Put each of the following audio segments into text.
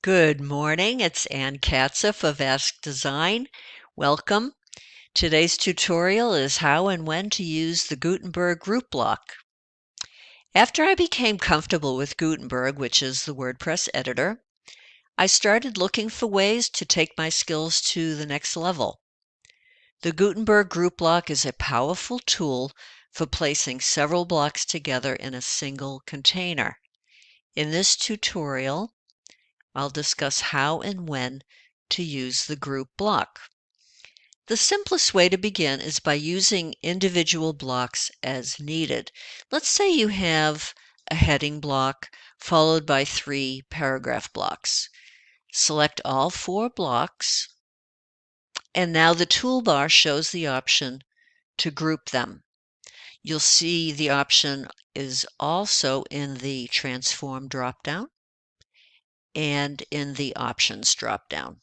Good morning, it's Ann Katzeff of Ask Design. Welcome. Today's tutorial is how and when to use the Gutenberg Group block. After I became comfortable with Gutenberg, which is the WordPress editor, I started looking for ways to take my skills to the next level. The Gutenberg Group block is a powerful tool for placing several blocks together in a single container. In this tutorial, I'll discuss how and when to use the group block. The simplest way to begin is by using individual blocks as needed. Let's say you have a heading block followed by 3 paragraph blocks. Select all 4 blocks, and now the toolbar shows the option to group them. You'll see the option is also in the Transform dropdown and in the Options dropdown.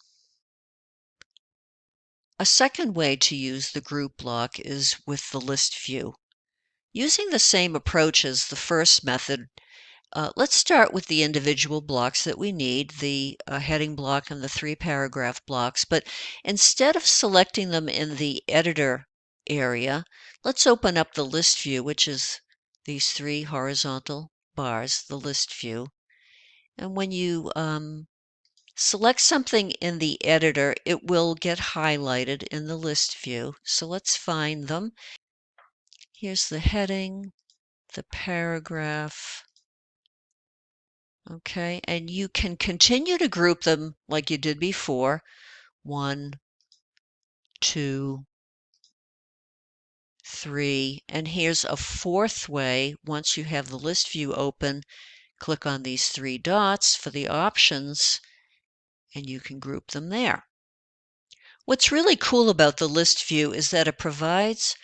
A second way to use the group block is with the list view. Using the same approach as the first method, let's start with the individual blocks that we need, the heading block and the 3 paragraph blocks, but instead of selecting them in the editor area, let's open up the list view, which is these 3 horizontal bars, the list view. And when you select something in the editor, it will get highlighted in the list view. So let's find them. Here's the heading, the paragraph. Okay, and you can continue to group them like you did before. 1, 2, 3, and here's a fourth way. Once you have the list view open, click on these 3 dots for the options, and you can group them there. What's really cool about the list view is that it provides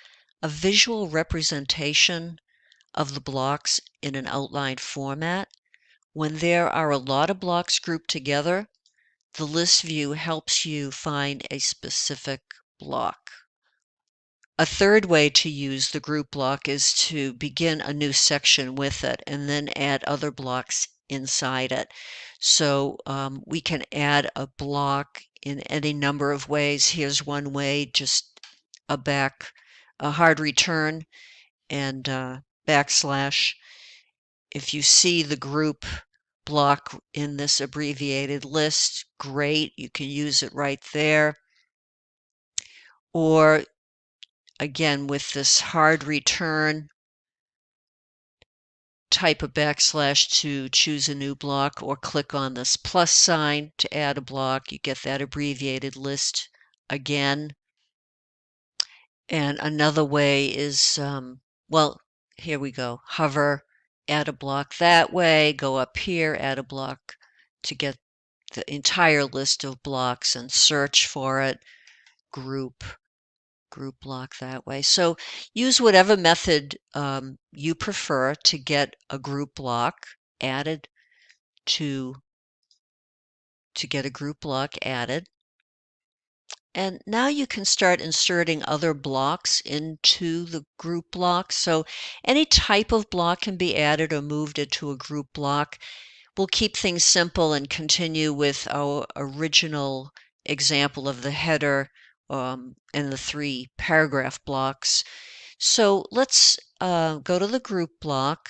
a visual representation of the blocks in an outline format. When there are a lot of blocks grouped together, the list view helps you find a specific block. A third way to use the group block is to begin a new section with it and then add other blocks inside it. So we can add a block in any number of ways. Here's one way, just a hard return and backslash. If you see the group block in this abbreviated list, great, you can use it right there. Or again, with this hard return, type a backslash to choose a new block, or click on this plus sign to add a block. You get that abbreviated list again. And another way is, well, here we go. Hover, add a block that way, go up here, add a block to get the entire list of blocks and search for it, group block that way. So use whatever method you prefer to get a group block added to get a group block added. And now you can start inserting other blocks into the group block. So any type of block can be added or moved into a group block. We'll keep things simple and continue with our original example of the header and the 3 paragraph blocks. So let's go to the group block.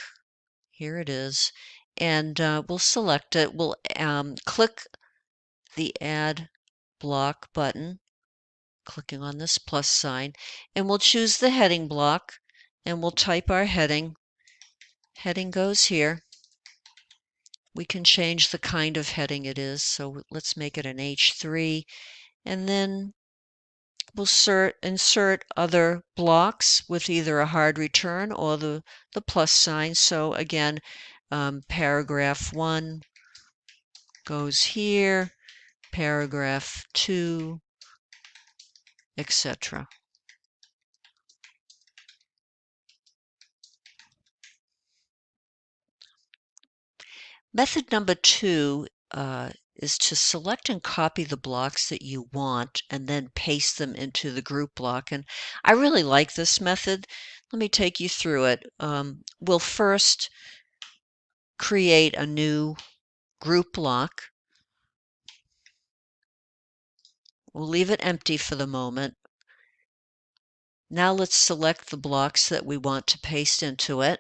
Here it is. And we'll select it. We'll click the Add Block button, clicking on this plus sign, and we'll choose the heading block, and we'll type our heading. Heading goes here. We can change the kind of heading it is, so let's make it an H3, and then we'll insert other blocks with either a hard return or the plus sign. So again, paragraph 1 goes here, paragraph 2, etc. Method number 2 is to select and copy the blocks that you want and then paste them into the group block. And I really like this method. Let me take you through it. We'll first create a new group block. We'll leave it empty for the moment. Now let's select the blocks that we want to paste into it.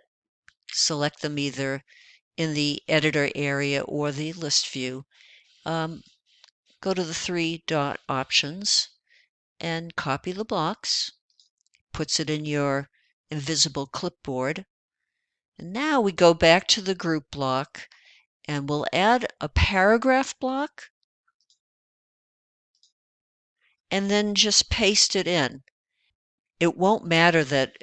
Select them either in the editor area or the list view. Go to the 3-dot options and copy the blocks. Puts it in your invisible clipboard. And now we go back to the group block and we'll add a paragraph block and then just paste it in. It won't matter that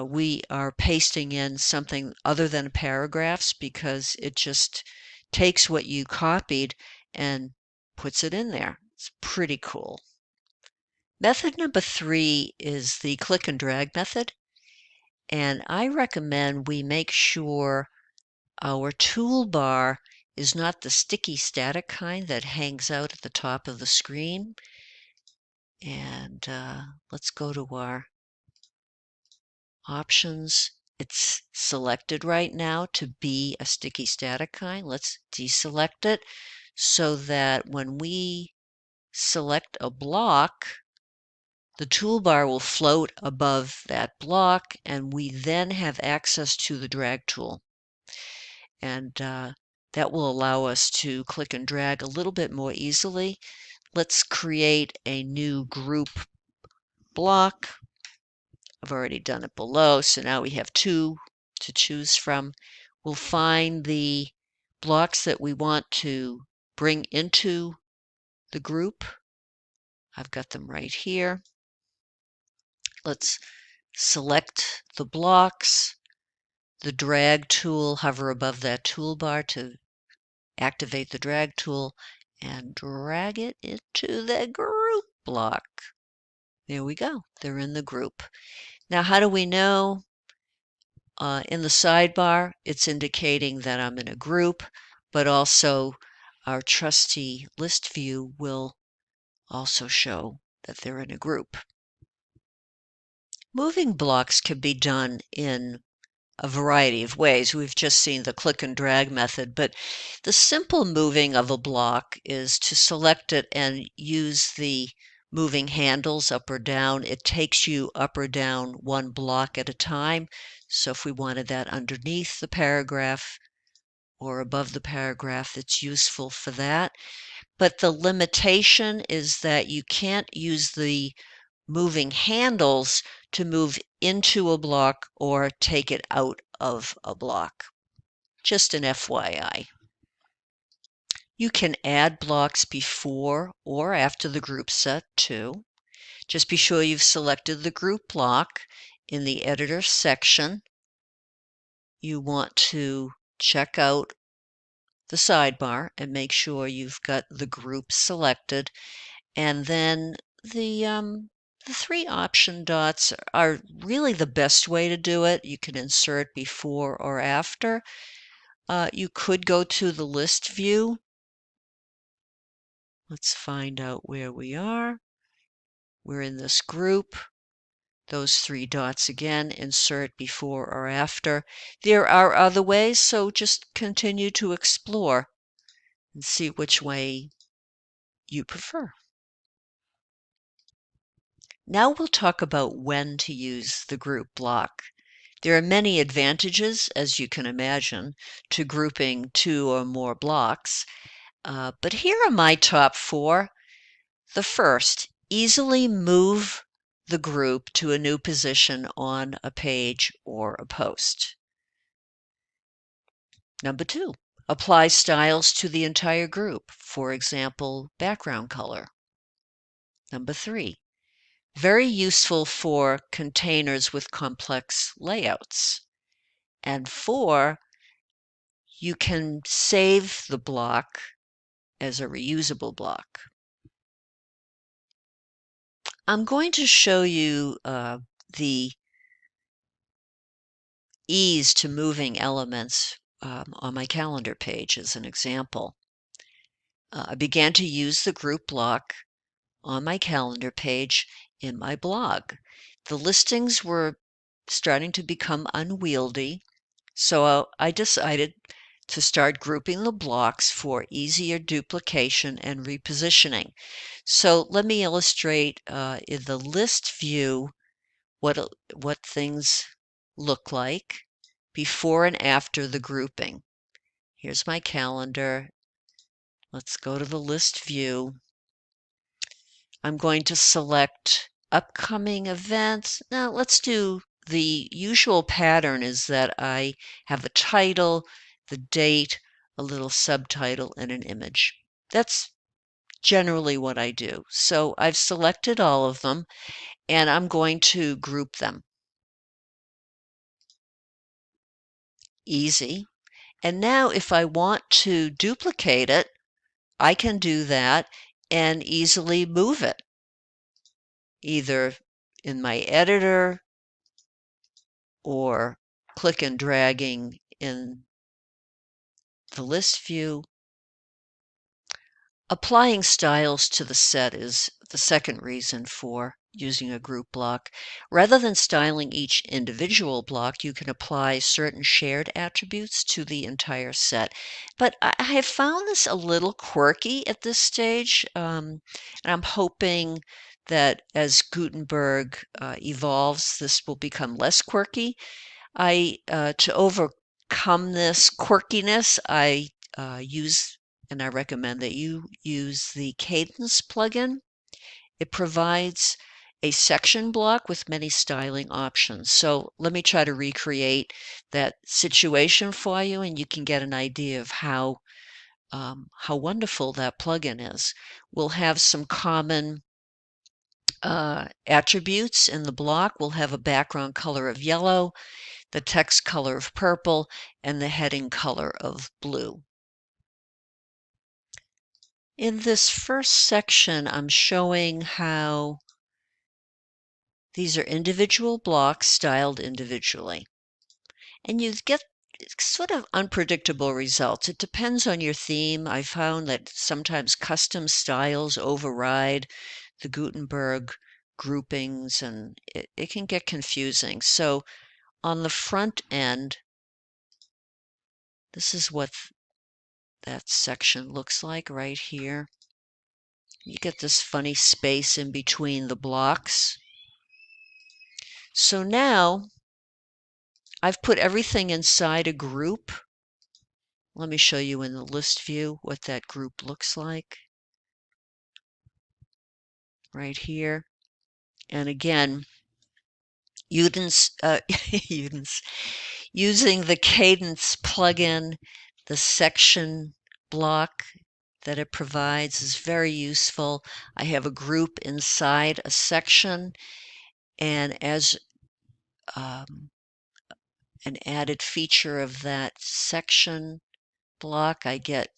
we are pasting in something other than paragraphs because it just takes what you copied and puts it in there. It's pretty cool. Method number 3 is the click and drag method. And I recommend we make sure our toolbar is not the sticky static kind that hangs out at the top of the screen. And let's go to our options. It's selected right now to be a sticky static kind. Let's deselect it so that when we select a block, the toolbar will float above that block and we then have access to the drag tool. And that will allow us to click and drag a little bit more easily. Let's create a new group block. I've already done it below, so now we have 2 to choose from. We'll find the blocks that we want to bring into the group. I've got them right here. Let's select the blocks, the drag tool, hover above that toolbar to activate the drag tool, and drag it into the group block. There we go. They're in the group. Now, how do we know? In the sidebar, it's indicating that I'm in a group, but also our trusty list view will also show that they're in a group. Moving blocks can be done in a variety of ways. We've just seen the click and drag method, but the simple moving of a block is to select it and use the moving handles up or down. It takes you up or down one block at a time. So if we wanted that underneath the paragraph or above the paragraph, it's useful for that. But the limitation is that you can't use the moving handles to move into a block or take it out of a block. Just an FYI. You can add blocks before or after the group set too. Just be sure you've selected the group block. In the editor section, you want to check out the sidebar and make sure you've got the group selected. And then the 3 option dots are really the best way to do it. You can insert before or after. You could go to the list view. Let's find out where we are. We're in this group. Those 3 dots again, insert before or after. There are other ways, so just continue to explore and see which way you prefer. Now we'll talk about when to use the group block. There are many advantages, as you can imagine, to grouping 2 or more blocks, but here are my top 4. The first, easily move the group to a new position on a page or a post. Number 2, apply styles to the entire group, for example, background color. Number 3, very useful for containers with complex layouts. And 4, you can save the block as a reusable block. I'm going to show you the ease to moving elements on my calendar page as an example. I began to use the group block on my calendar page in my blog. The listings were starting to become unwieldy, so I decided to start grouping the blocks for easier duplication and repositioning. So let me illustrate in the list view what things look like before and after the grouping. Here's my calendar. Let's go to the list view. I'm going to select upcoming events. Now let's do the usual pattern is that I have a title, the date, a little subtitle, and an image. That's generally what I do. So I've selected all of them and I'm going to group them. Easy. And now if I want to duplicate it, I can do that and easily move it, either in my editor or click and dragging in the list view. Applying styles to the set is the second reason for using a group block. Rather than styling each individual block, you can apply certain shared attributes to the entire set. But I have found this a little quirky at this stage, and I'm hoping that as Gutenberg evolves, this will become less quirky. To overcome this quirkiness, I use and I recommend that you use the Cadence plugin. It provides a section block with many styling options. So let me try to recreate that situation for you, and you can get an idea of how wonderful that plugin is. We'll have some common attributes in the block. We'll have a background color of yellow, the text color of purple, and the heading color of blue. In this first section, I'm showing how these are individual blocks styled individually. And you get sort of unpredictable results. It depends on your theme. I found that sometimes custom styles override the Gutenberg groupings, and it can get confusing. So on the front end, this is what that section looks like right here. You get this funny space in between the blocks. So now I've put everything inside a group. Let me show you in the list view what that group looks like right here. And again, using the Cadence plugin, the section block that it provides is very useful. I have a group inside a section, and as an added feature of that section block, I get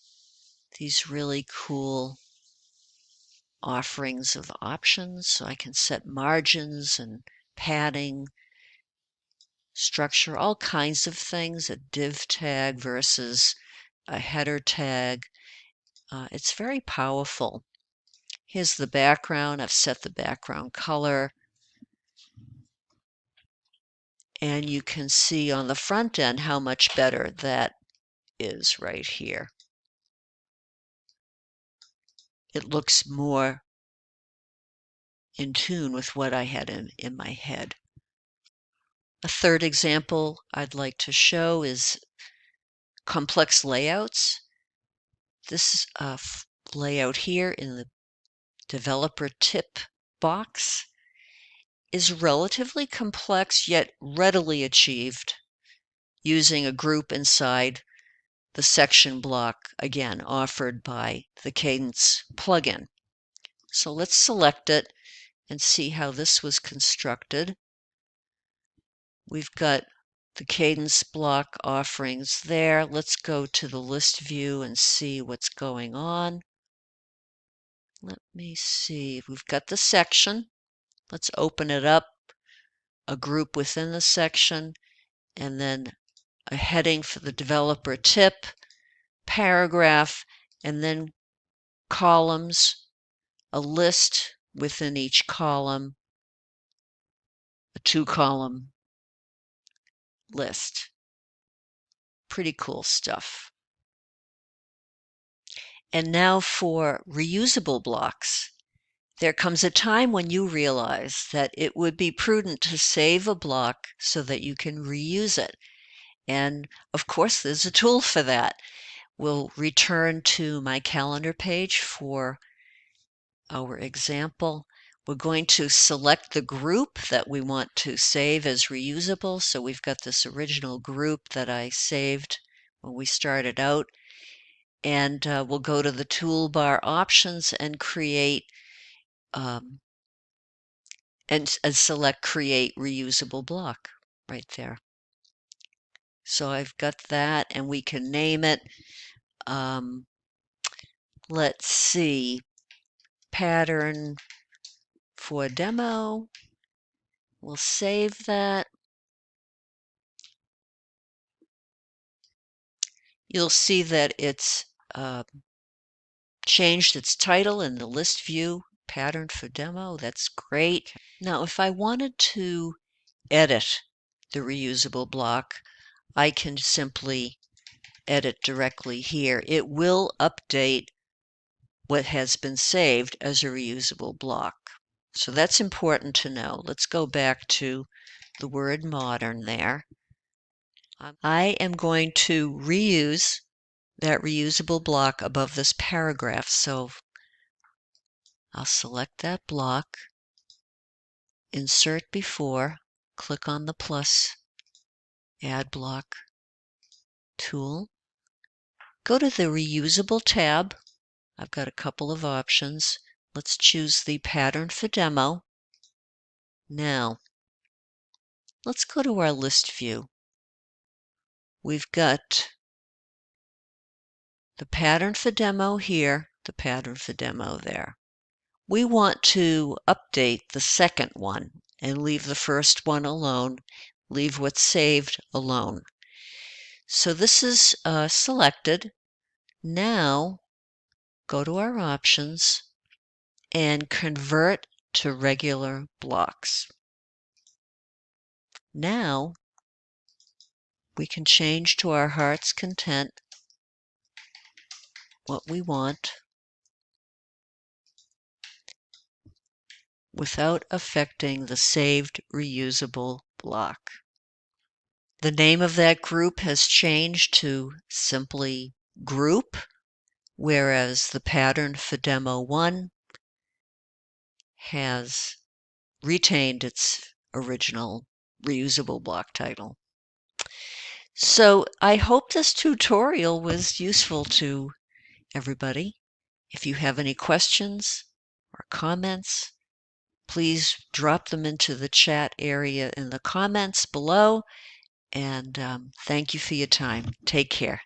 these really cool offerings of options. So I can set margins and padding, structure, all kinds of things, a div tag versus a header tag. It's very powerful. Here's the background. I've set the background color. And you can see on the front end how much better that is right here. It looks more in tune with what I had in my head. A third example I'd like to show is complex layouts. This layout here in the developer tip box is relatively complex yet readily achieved using a group inside the section block, again, offered by the Cadence plugin. So let's select it and see how this was constructed. We've got the Cadence block offerings there. Let's go to the list view and see what's going on. Let me see. We've got the section. Let's open it up, a group within the section, and then a heading for the developer tip, paragraph, and then columns, a list within each column, a 2-column list. Pretty cool stuff. And now for reusable blocks. There comes a time when you realize that it would be prudent to save a block so that you can reuse it. And of course, there's a tool for that. We'll return to my calendar page for our example. We're going to select the group that we want to save as reusable. So we've got this original group that I saved when we started out. And we'll go to the toolbar options and create and select Create Reusable Block right there. So I've got that, and we can name it. Let's see, pattern for demo. We'll save that. You'll see that it's changed its title in the list view, pattern for demo. That's great. Now, if I wanted to edit the reusable block, I can simply edit directly here. It will update what has been saved as a reusable block. So that's important to know. Let's go back to the word modern there. I am going to reuse that reusable block above this paragraph. So I'll select that block, insert before, click on the plus, add block tool, go to the reusable tab. I've got a couple of options. Let's choose the pattern for demo. Now, let's go to our list view. We've got the pattern for demo here, the pattern for demo there. We want to update the second one and leave the first one alone, leave what's saved alone. So this is selected. Now, go to our options and convert to regular blocks. Now, we can change to our heart's content what we want without affecting the saved reusable block. The name of that group has changed to simply group, whereas the pattern for demo 1 has retained its original reusable block title. So I hope this tutorial was useful to everybody. If you have any questions or comments, please drop them into the chat area in the comments below. And thank you for your time. Take care.